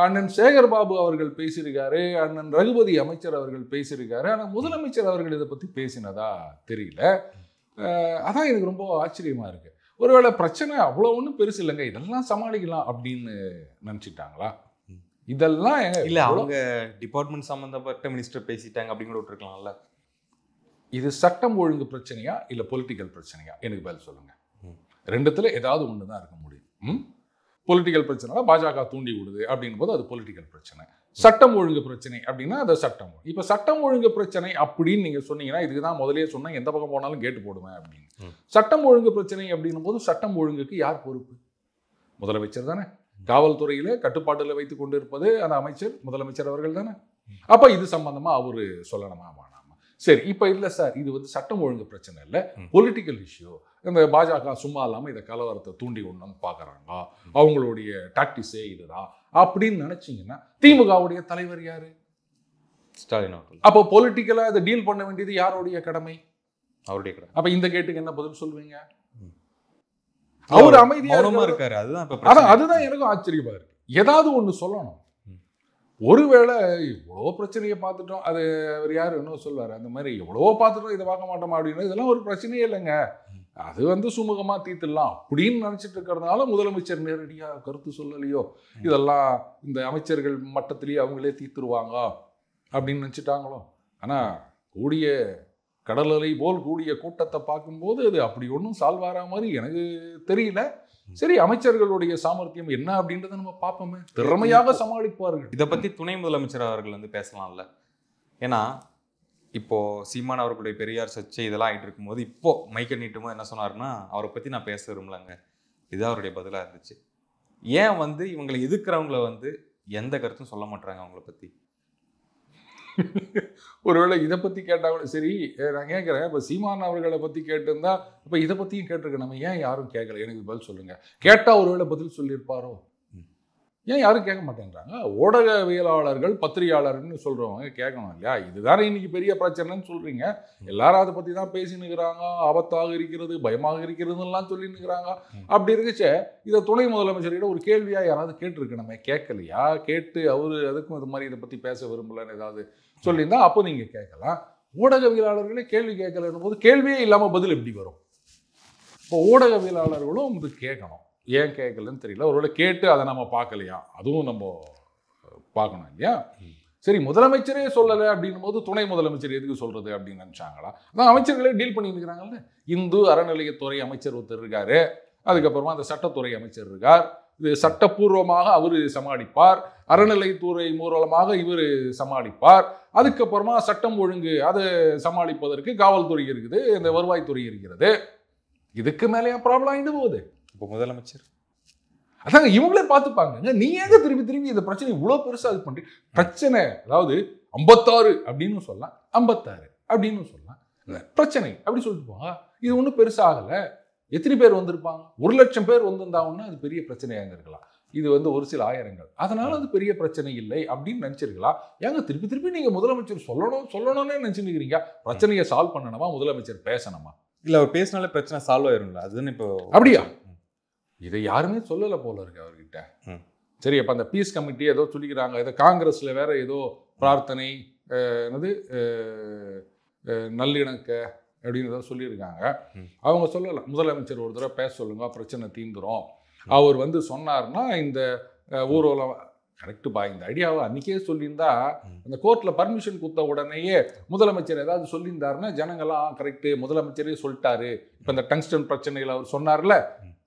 அண்ணன் சேகர் பாபு அவர்கள் பேசியிருக்காரு, அண்ணன் ரகுபதி அமைச்சர் அவர்கள் பேசியிருக்காரு. ஆனால் முதலமைச்சர் அவர்கள் இதை பற்றி பேசினதா தெரியல. அதான் எனக்கு ரொம்ப ஆச்சரியமாக இருக்குது. ஒருவேளை பிரச்சனை அவ்வளோ ஒன்றும் பெருசு இல்லைங்க, இதெல்லாம் சமாளிக்கலாம் அப்படின்னு நினச்சிட்டாங்களா? இதெல்லாம் இல்லை, அவங்க டிபார்ட்மெண்ட் சம்மந்தப்பட்ட மினிஸ்டர் பேசிட்டாங்க அப்படின்னு விட்டுருக்கலாம்ல. இது சட்டம் ஒழுங்கு பிரச்சனையா இல்லை பொலிட்டிக்கல் பிரச்சனையா? எனக்கு பதில் சொல்லுங்கள். ரெண்டுத்துல ஏதாவது ஒன்று தான் இருக்க முடியும். பொலிட்டிக்கல் பிரச்சனை பாஜக தூண்டி விடுது அப்படின் போது அது பொலிட்டிக்கல் பிரச்சனை. சட்டம் ஒழுங்கு பிரச்சனை அப்படின்னா அது சட்டம். இப்போ சட்டம் ஒழுங்கு பிரச்சனை அப்படின்னு நீங்கள் சொன்னீங்கன்னா இதுக்கு தான் முதலே சொன்னால் எந்த பக்கம் போனாலும் கேட்டு போடுவேன் அப்படின்னு. சட்டம் ஒழுங்கு பிரச்சனை அப்படின்னும் போது சட்டம் ஒழுங்குக்கு யார் பொறுப்பு? முதலமைச்சர் தானே. காவல்துறையில் கட்டுப்பாட்டில் வைத்து கொண்டு இருப்பது அந்த அமைச்சர், முதலமைச்சர் அவர்கள் தானே. அப்போ இது சம்பந்தமாக அவர் சொல்லணுமா வேணாமா? சரி, இப்போ இல்லை சார், இது வந்து சட்டம் ஒழுங்கு பிரச்சனை இல்லை, பொலிட்டிக்கல் இஷ்யூ. இந்த பாஜக சும்மா இல்லாமல் இதை கலவரத்தை தூண்டி ஒன்றுன்னு பார்க்குறாங்க, அவங்களுடைய டாக்டிஸே இதுதான் அப்படின்னு நினச்சிங்கன்னா திமுகவுடைய தலைவர் யாரு? ஸ்டாலின் அவர்கள். அப்போ பொலிட்டிக்கலாக இதை டீல் பண்ண வேண்டியது யாருடைய கடமை? அவருடைய கடமை. அப்போ இந்த கேட்டுக்கு என்ன பதில் சொல்வீங்க? அவர் அமைதியாக இருக்காரு. அதுதான் எனக்கும் ஆச்சரியமா இருக்கு. ஏதாவது ஒன்று சொல்லணும். ஒருவேளை எவ்வளோ பிரச்சனையை பார்த்துட்டோம், அது அவர் யார் இன்னும் சொல்வார், அந்த மாதிரி எவ்வளவோ பார்த்துட்டோம் இதை பார்க்க மாட்டோமா அப்படின்னு. இதெல்லாம் ஒரு பிரச்சனையே இல்லைங்க, அது வந்து சுமூகமாக தீர்த்துடலாம் அப்படின்னு நினச்சிட்டு இருக்கிறதுனால முதலமைச்சர் நேரடியாக கருத்து சொல்லலையோ, இதெல்லாம் இந்த அமைச்சர்கள் மட்டத்திலேயே அவங்களே தீர்த்துருவாங்க அப்படின்னு நினச்சிட்டாங்களோ. ஆனால் கூடிய கடல் அலை போல் கூடிய கூட்டத்தை பார்க்கும்போது அது அப்படி ஒன்றும் சால்வ் ஆகிற மாதிரி எனக்கு தெரியல. சரி, அமைச்சர்களுடைய சாமர்த்தியம் என்ன அப்படின்றத நம்ம பார்ப்போமே, திறமையாக சமாளிப்பார்கள். இதை பற்றி துணை முதலமைச்சர் அவர்கள் வந்து பேசலாம்ல. ஏன்னா இப்போ சீமான் அவர்களுடைய பெரியார் சர்ச்சை இதெல்லாம் ஆகிட்டு இருக்கும்போது இப்போ மைக்க நீட்டுமோ என்ன சொன்னாருன்னா, அவரை பற்றி நான் பேச விரும்பலங்க, இதுதான் அவருடைய பதிலாக இருந்துச்சு. ஏன் வந்து இவங்களை எதிர்க்கிறவங்கள வந்து எந்த கருத்தும் சொல்ல மாட்டாங்க அவங்கள பற்றி? ஒருவேளை இதை பற்றி கேட்டால் கூட சரி, நான் கேட்குறேன். இப்போ சீமான் அவர்களை பற்றி கேட்டிருந்தா இப்போ இதை பற்றியும் கேட்டிருக்கேன், நம்ம ஏன் யாரும் கேட்கல? எனக்கு பதில் சொல்லுங்கள். கேட்டால் ஒருவேளை பதில் சொல்லியிருப்பாரோ? ஏன் யாரும் கேட்க மாட்டேங்கிறாங்க? ஊடகவியலாளர்கள், பத்திரிகையாளர்னு சொல்றவங்க கேட்கணும் இல்லையா? இதுதானே இன்னைக்கு பெரிய பிரச்சனைன்னு சொல்றீங்க. எல்லாரும் அதை பத்தி தான் பேசினுக்கிறாங்க. ஆபத்தாக இருக்கிறது, பயமாக இருக்கிறதுலாம் சொல்லினுக்கிறாங்க. அப்படி இருக்கச்சே இதை துணை முதலமைச்சர்கிட்ட ஒரு கேள்வியா யாராவது கேட்டிருக்கணுமே, கேட்கலையா? கேட்டு அவரு அதுக்கும் இது மாதிரி இதை பத்தி பேச விரும்பலன்னு ஏதாவது சொல்லியிருந்தா அப்போ நீங்க கேட்கலாம். ஊடகவியலாளர்களே கேள்வி கேட்கலன்னு போது கேள்வியே இல்லாம பதில் எப்படி வரும்? இப்போ ஊடகவியலாளர்களும் இது கேட்கணும். ஏன் கேட்கலன்னு தெரியல. ஒருவேளை கேட்டு அதை நம்ம பார்க்கலையா, அதுவும் நம்ம பார்க்கணும் இல்லையா? சரி, முதலமைச்சரே சொல்லலை அப்படின்னும் போது துணை முதலமைச்சர் எதுக்கு சொல்றது அப்படின்னு நினைச்சாங்களா? அதான் அமைச்சர்களே டீல் பண்ணிட்டு இருக்கிறாங்கல்ல. இந்து அறநிலையத்துறை அமைச்சர் ஒருத்தர் இருக்காரு, அதுக்கப்புறமா அந்த சட்டத்துறை அமைச்சர் இருக்கார். இது சட்டப்பூர்வமாக அவர் சமாளிப்பார், அறநிலைத்துறை மூலமாக இவர் சமாளிப்பார். அதுக்கப்புறமா சட்டம் ஒழுங்கு அதை சமாளிப்பதற்கு காவல்துறை இருக்குது, இந்த வருவாய்த்துறை இருக்கிறது. இதுக்கு மேலேயா ப்ராப்ளம் ஆகிட்டு போகுது? இப்போ முதலமைச்சர் அதாங்க இவங்களே பார்த்துப்பாங்க. நீ ஏங்க திருப்பி திருப்பி இந்த பிரச்சனை இவ்வளோ பெருசாக இது பண்ணுறீங்க? பிரச்சனை அதாவது 56 அப்படின்னு சொல்லலாம், 56 அப்படின்னு சொல்லலாம், பிரச்சனை அப்படி சொல்லிட்டு போங்க. இது ஒன்றும் பெருசாகலை. எத்தனை பேர் வந்திருப்பாங்க? 1,00,000 பேர் வந்திருந்தாங்கன்னா அது பெரிய பிரச்சனையாக இருக்கலாம். இது ஒரு சில ஆயிரங்கள், அதனால அது பெரிய பிரச்சனை இல்லை அப்படின்னு நினச்சிருக்கலாம். ஏங்க திருப்பி திருப்பி நீங்கள் முதலமைச்சர் சொல்லணும்னு நினச்சிருக்கிறீங்க? பிரச்சனையை சால்வ் பண்ணணுமா, முதலமைச்சர் பேசணுமா? இல்லை, அவர் பேசினாலே பிரச்சனை சால்வ் ஆயிரும்ல, அதுன்னு இப்போ அப்படியா? இதை யாருமே சொல்லலை போல இருக்கு அவர்கிட்ட. சரி, அப்போ அந்த பீஸ் கமிட்டி ஏதோ சொல்லிக்கிறாங்க, ஏதோ காங்கிரஸ்ல வேற ஏதோ பிரார்த்தனை என்னது நல்லிணக்க அப்படின்னு ஏதோ சொல்லியிருக்காங்க. அவங்க சொல்லலாம், முதலமைச்சர் ஒரு தடவை பேச சொல்லுங்க, பிரச்சனை தீந்துரும். அவர் சொன்னார்னா இந்த ஊர்வலம் கரெக்டுப்பா. இந்த ஐடியாவை அன்றைக்கே சொல்லியிருந்தா அந்த கோர்ட்டில் பர்மிஷன் கொடுத்த உடனேயே முதலமைச்சர் ஏதாவது சொல்லியிருந்தாருன்னா ஜனங்கள்லாம் கரெக்டு, முதலமைச்சரே சொல்லிட்டாரு. இப்போ இந்த டங்ஸ்டன் பிரச்சனையில் அவர் சொன்னார்ல,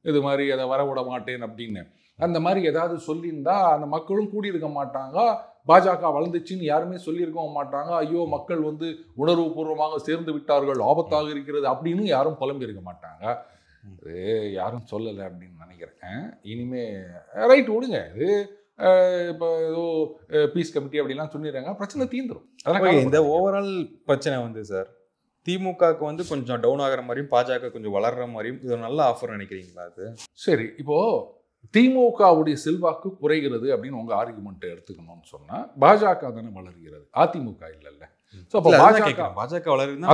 இது மாதிரி அதை வரவிட மாட்டேன் அப்படின்னு, அந்த மாதிரி ஏதாவது சொல்லியிருந்தா அந்த மக்களும் கூடியிருக்க மாட்டாங்க. பாஜக வளர்ந்துச்சுன்னு யாருமே சொல்லியிருக்கவும் மாட்டாங்க. ஐயோ, மக்கள் உணர்வுபூர்வமாக சேர்ந்து விட்டார்கள், ஆபத்தாக இருக்கிறது அப்படின்னு யாரும் புலம்பி இருக்க மாட்டாங்க. அது யாரும் சொல்லலை அப்படின்னு நினைக்கிறேன். இனிமே ரைட் விடுங்க. இது இப்போ ஏதோ பீஸ் கமிட்டி அப்படிலாம் சொல்லிடுறாங்க, பிரச்சனை தீந்துடும். அதெல்லாம் இந்த ஓவரால் பிரச்சனை சார் திமுகவுக்கு கொஞ்சம் டவுன் ஆகிற மாதிரியும் பாஜக கொஞ்சம் வளர்ற மாதிரியும் இது ஒரு நல்ல ஆஃபர் நினைக்கிறீங்களா? அது சரி, இப்போ திமுகவுடைய செல்வாக்கு குறைகிறது அப்படின்னு உங்க ஆர்குமெண்ட் எடுத்துக்கணும்னு சொன்னா பாஜக தானே வளர்கிறது, அதிமுக இல்லைல்ல. பாஜக வளருது.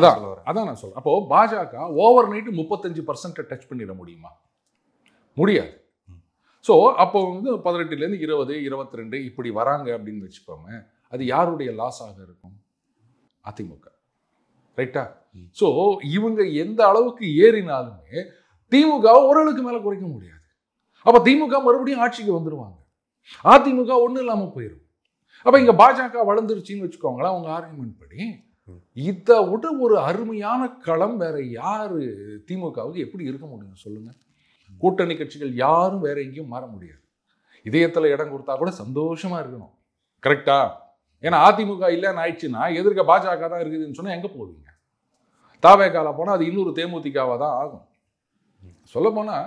அதான் நான் சொல்றேன். அப்போ பாஜக ஓவர் நைட் 35% டச் பண்ணிட முடியுமா? முடியாது. ஸோ அப்போ 18லேருந்து 20, 22 இப்படி வராங்க அப்படின்னு வச்சுப்போமே, அது யாருடைய லாஸாக இருக்கும்? அதிமுக, ரைட்டா? ஸோ இவங்க எந்த அளவுக்கு ஏறினாலுமே திமுக ஓரளவுக்கு மேலே குறைக்க முடியாது. அப்போ திமுக மறுபடியும் ஆட்சிக்கு வந்துடுவாங்க, அதிமுக ஒன்றும் இல்லாமல் போயிடும். அப்போ இங்கே பாஜக வளர்ந்துருச்சின்னு வச்சுக்கோங்களேன். அவங்க ஆர்குமெண்ட் படி இதை விட ஒரு அருமையான களம் வேற யாரு திமுகவுக்கு எப்படி இருக்க முடியும் சொல்லுங்க? கூட்டணி கட்சிகள் யாரும் வேற எங்கேயும் மாற முடியாது. இதயத்தில் இடம் கொடுத்தா கூட சந்தோஷமா இருக்கணும், கரெக்டா? ஏன்னா அதிமுக இல்லைன்னு ஆயிடுச்சுன்னா எதிர்க்க பாஜக தான் இருக்குதுன்னு சொன்னா எங்க போவீங்க? தாவேகால போனா அது இன்னொரு தேமுதிகவா தான் ஆகும். சொல்ல போனா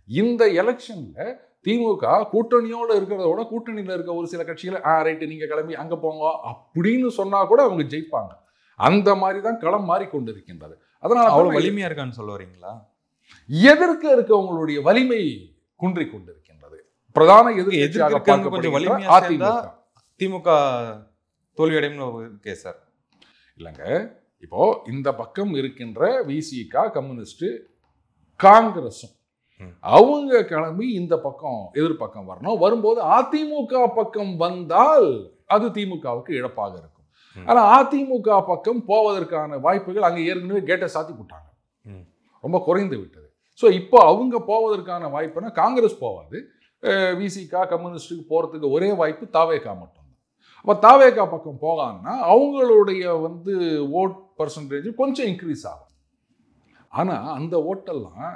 இந்த எலெக்ஷன்ல திமுக கூட்டணியோட இருக்கிறத விட கூட்டணியில இருக்க ஒரு சில கட்சிகளை ரைட்டு நீங்க கிளம்பி அங்க போங்க அப்படின்னு சொன்னா கூட அவங்க ஜெயிப்பாங்க. அந்த மாதிரி தான் களம் மாறிக்கொண்டு இருக்கின்றது. அதனால அவ்வளவு வலிமையா இருக்கான்னு சொல்ல வரீங்களா? எதிர்க்க இருக்கவங்களுடைய வலிமை குன்றிக் கொண்டிருக்கின்றது. பிரதான எதிர்க்க திமுக தோல்வியடையும் சார் இல்லைங்க. இப்போ இந்த பக்கம் இருக்கின்ற விசிக, கம்யூனிஸ்ட், காங்கிரஸும் அவங்க கிளம்பி இந்த பக்கம் எதிர்பக்கம் வரணும். வரும்போது அதிமுக பக்கம் வந்தால் அது திமுகவுக்கு இழப்பாக இருக்கும். ஆனா அதிமுக பக்கம் போவதற்கான வாய்ப்புகள் அங்கே ஏற்கனவே கேட்டை சாத்தி போட்டாங்க, ரொம்ப குறைந்து விட்டது. ஸோ இப்போ அவங்க போவதற்கான வாய்ப்புனா காங்கிரஸ் போவாது, விசிக, கம்யூனிஸ்டுக்கு போகிறதுக்கு ஒரே வாய்ப்பு தாவேகா மட்டும்தான். அப்போ தாவேகா பக்கம் போகான்னா அவங்களுடைய ஓட் பர்சன்டேஜ் கொஞ்சம் இன்க்ரீஸ் ஆகும். ஆனால் அந்த ஓட்டெல்லாம்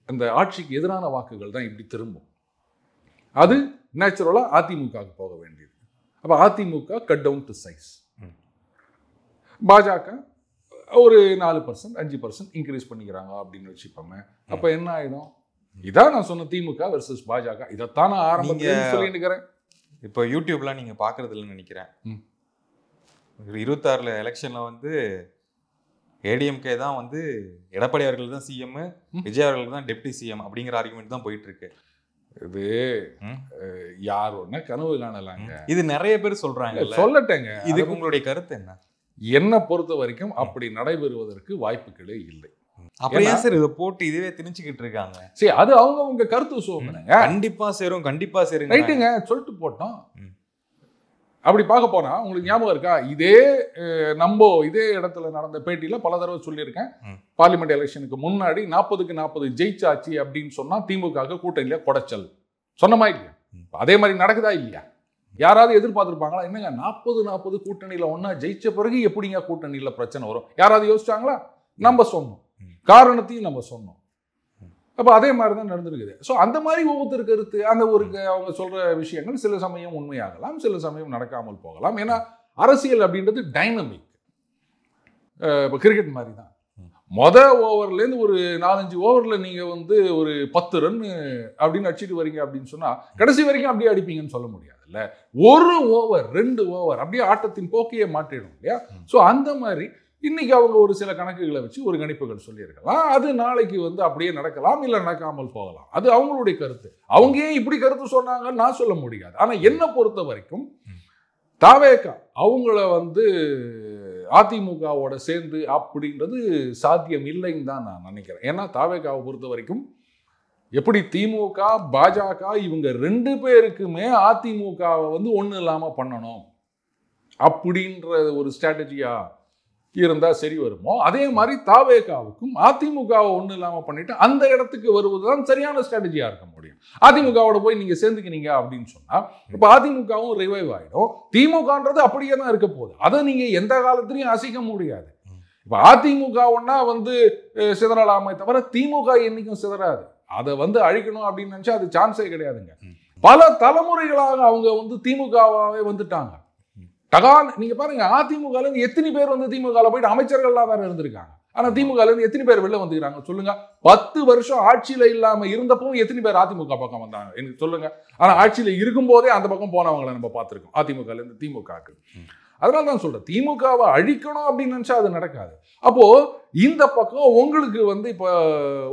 அந்த ஆட்சிக்கு எதிரான வாக்குகள் தான் இப்படி திரும்பும். அது நேச்சுரலாக அதிமுகவுக்கு போக வேண்டியது. அப்போ அதிமுக கட் டவுன் டு சைஸ், பாஜக ஒரு 4%, 5% இன்க்ரீஸ் பண்ணிக்கிறாங்க அப்படின்னு வச்சுப்போமே. அப்போ என்ன ஆகிடும்? இதான் நான் சொன்ன திமுக வெர்சஸ் பாஜக. இதைத்தான் நான் ஆரம்பத்தில் சொல்லிட்டு இருக்கிறேன். இப்போ யூடியூப்லாம் நீங்கள் பார்க்குறது இல்லைன்னு நினைக்கிறேன். 26 எலெக்ஷனில் ஏடிஎம்கே தான் எடப்பாடி அவர்கள் தான் சிஎம், விஜய் அவர்கள் தான் டெப்டி சிஎம் அப்படிங்கிற ஆர்குமெண்ட் தான் போயிட்டு இருக்கு. இது யார் ஒண்ணு கனவு காணலாங்க. இது நிறைய பேர் சொல்றாங்க. சொல்லட்டேங்க, இதுக்கு உங்களுடைய கருத்து என்ன? என்னை பொறுத்த வரைக்கும் அப்படி நடைபெறுவதற்கு வாய்ப்புகளே இல்லை. அப்படியே சார் இதை போட்டு இதுவே திணிச்சுக்கிட்டு இருக்காங்க. சரி, அது அவங்க கருத்து சோதனைங்க. கண்டிப்பா சேரும், கண்டிப்பா சேரும், ரைட்டுங்க, சொல்லிட்டு போட்டோம். அப்படி பார்க்க போனா உங்களுக்கு ஞாபகம் இருக்கா, இதே இடத்துல நடந்த பேட்டியில பல தடவை சொல்லியிருக்கேன், பார்லிமெண்ட் எலெக்ஷனுக்கு முன்னாடி 40க்கு 40 ஜெயிச்சாச்சு அப்படின்னு சொன்னா திமுக கூட்டணியில குடைச்சல் சொன்னமா இல்லையா? அதே மாதிரி நடக்குதா இல்லையா? யாராவது எதிர்பார்த்திருப்பாங்களா? என்னங்க 40-40 கூட்டணியில ஒன்னா ஜெயிச்ச பிறகு எப்படிங்க கூட்டணியில பிரச்சனை வரும்? யாராவது யோசிச்சாங்களா? நம்ம சொன்னோம், காரணத்தையும் நம்ம சொன்னோம். அப்போ அதே மாதிரி தான் நடந்திருக்குது. ஸோ அந்த மாதிரி ஒவ்வொருத்தர் கருத்து, அந்த அவங்க சொல்ற விஷயங்கள் சில சமயம் உண்மையாகலாம், சில சமயம் நடக்காமல் போகலாம். ஏன்னா அரசியல் அப்படின்றது டைனமிக். இப்போ கிரிக்கெட் மாதிரி தான். ஓவர்லேருந்து ஒரு 4-5 ஓவரில் நீங்கள் ஒரு 10 ரன் அப்படின்னு அடிச்சுட்டு வரீங்க அப்படின்னு சொன்னால் கடைசி வரைக்கும் அப்படியே அடிப்பீங்கன்னு சொல்ல முடியாதுல்ல. 1 ஓவர் 2 ஓவர் அப்படியே ஆட்டத்தின் போக்கையே மாற்றிடும் இல்லையா? ஸோ அந்த மாதிரி இன்னைக்கு அவங்க ஒரு சில கணக்குகளை வச்சு ஒரு கணிப்புகள் சொல்லியிருக்கலாம். அது நாளைக்கு அப்படியே நடக்கலாம், இல்லை நடக்காமல் போகலாம். அது அவங்களுடைய கருத்து. அவங்க ஏன் இப்படி கருத்து சொன்னாங்கன்னு நான் சொல்ல முடியாது. ஆனால் என்னை பொறுத்த வரைக்கும் தாவேகா அவங்கள அதிமுகவோட சேர்ந்து அப்படின்றது சாத்தியம் இல்லைன்னு தான் நான் நினைக்கிறேன். ஏன்னா தாவேகாவை பொறுத்த வரைக்கும் எப்படி திமுக பாஜக இவங்க 2 பேருக்குமே அதிமுகவை ஒன்றும் இல்லாமல் பண்ணணும் அப்படின்ற ஒரு ஸ்ட்ராட்டஜியா இருந்தா சரி வருமோ, அதே மாதிரி தாவேகாவுக்கும் அதிமுகவை ஒன்றும் இல்லாமல் பண்ணிட்டு அந்த இடத்துக்கு வருவதுதான் சரியான ஸ்ட்ராட்டஜியா இருக்க முடியும். அதிமுகவோட போய் நீங்க சேர்ந்துக்கினீங்க அப்படின்னு சொன்னா இப்ப அதிமுகவும் ரிவைவ் ஆயிடும். திமுகன்றது அப்படியே தான் இருக்க போகுது. அதை நீங்க எந்த காலத்திலையும் அசைக்க முடியாது. இப்ப அதிமுக ஒன்னா சிதறலாமே தவிர திமுக என்னைக்கும் சிதறாது. அதை அழிக்கணும் அப்படின்னு நினைச்சா அது சான்ஸே கிடையாதுங்க. பல தலைமுறைகளாக அவங்க திமுகவாவே வந்துட்டாங்க. நீங்க பாருங்க, அதிமுக எத்தனை பேர் திமுக போயிட்டு அமைச்சர்கள்லாம் வேற இருந்திருக்காங்க. ஆனா திமுக எத்தனை பேர் வெளில வந்துக்கிறாங்க சொல்லுங்க? 10 வருஷம் ஆட்சியில இல்லாம இருந்தப்போ எத்தனை பேர் அதிமுக பக்கம் வந்தாங்க எனக்கு சொல்லுங்க? ஆனா ஆட்சியில இருக்கும் போதே அந்த பக்கம் போனவங்களை நம்ம பார்த்திருக்கோம், அதிமுக இருந்து திமுகக்கு. அதனால தான் சொல்றேன், திமுகவை அழிக்கணும் அப்படின்னு நினைச்சா அது நடக்காது. அப்போ இந்த பக்கம் உங்களுக்கு இப்ப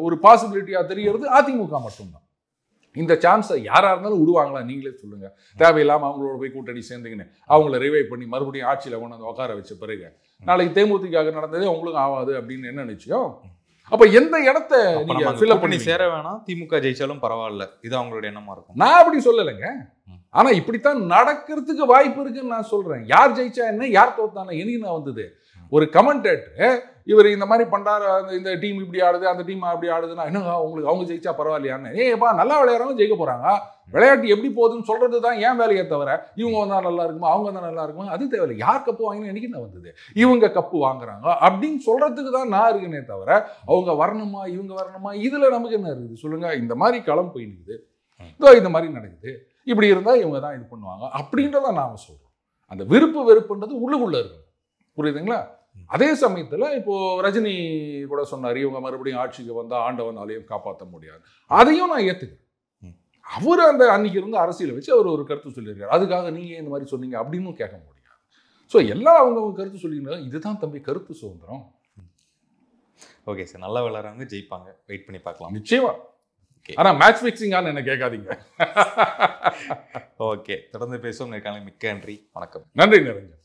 ஒரு பாசிபிலிட்டியா தெரியறது அதிமுக மட்டும்தான். இந்த சான்ஸை யாரா இருந்தாலும் விடுவாங்களா? நீங்களே சொல்லுங்க. தேவையில்லாம அவங்களோட போய் கூட்டணி சேர்ந்துக்கின்னு அவங்கள ரிவைவ் பண்ணி மறுபடியும் ஆட்சியில கொண்டு உட்கார வச்ச பிறகு நாளைக்கு தேமுதிக நடந்ததே உங்களுக்கு ஆகாது அப்படின்னு என்ன நிச்சயம்? அப்ப எந்த இடத்தை நீங்க ஃபில் பண்ணி சேர வேணாம், திமுக ஜெயிச்சாலும் பரவாயில்ல, இது அவங்களோட எண்ணமா இருக்கும். நான் அப்படி சொல்லலைங்க. ஆனா இப்படித்தான் நடக்கிறதுக்கு வாய்ப்பு இருக்குன்னு நான் சொல்றேன். யார் ஜெயிச்சா என்ன, யார் தோத்தான எனக்கு நான் வந்தது ஒரு கமெண்டேட்டர் இவர் இந்த மாதிரி பண்றாரு, இந்த டீம் இப்படி ஆடுது, அந்த டீம் அப்படி ஆடுதுன்னா என்ன உங்களுக்கு அவங்க ஜெயிச்சா பரவாயில்லையான்னு? ஏப்பா நல்லா விளையாடுறவங்க ஜெயிக்க போறாங்க, விளையாட்டு எப்படி போகுதுன்னு சொல்றது தான் ஏன் வேலையை தவிர இவங்க வந்தா நல்லா இருக்குமா அவங்க வந்தா நல்லா இருக்குமா அது தேவையில்லை. யார் கப்பு வாங்கினா எனக்கு என்ன வந்தது, இவங்க கப்பு வாங்குறாங்க அப்படின்னு சொல்றதுக்கு தான் நான் இருக்கேனே தவிர அவங்க வரணுமா இவங்க வரணுமா இதுல நமக்கு என்ன இருக்குது சொல்லுங்க? இந்த மாதிரி களம் போயிடுது, இந்த மாதிரி நடக்குது, இப்படி இருந்தா இவங்க தான் இது பண்ணுவாங்க அப்படின்றத நாம சொல்றோம். அந்த விருப்பு வெறுப்புன்றது உள்ளுக்குள்ள இருக்கு, புரியுதுங்களா? அதே சமயத்துல இப்போ ரஜினி கூட சொன்னாரு, இவங்க மறுபடியும் ஆட்சிக்கு வந்தா ஆண்டவனாலையும் காப்பாற்ற முடியாது. அதையும் நான் ஏத்துக்கிறேன். அவர் அந்த அன்னைக்கு இருந்து அரசியலை வச்சு அவர் ஒரு கருத்து சொல்லியிருக்காரு, அதுக்காக நீங்க இந்த மாதிரி சொன்னீங்க அப்படின்னு கேட்க முடியாது. ஸோ எல்லாம் அவங்க கருத்து சொல்லியிருந்தாங்க. இதுதான் தம்பி கருத்து சுதந்திரம். ஓகே சார், நல்லா விளையாடுறவங்க ஜெயிப்பாங்க, வெயிட் பண்ணி பார்க்கலாம். நிச்சயமா. ஆனா மேட்ச் ஃபிக்சிங்கான்னு என்ன கேட்காதீங்க. ஓகே, தொடர்ந்து பேசுவோம். மிக்க நன்றி, வணக்கம். நன்றி நிரஞ்சன்.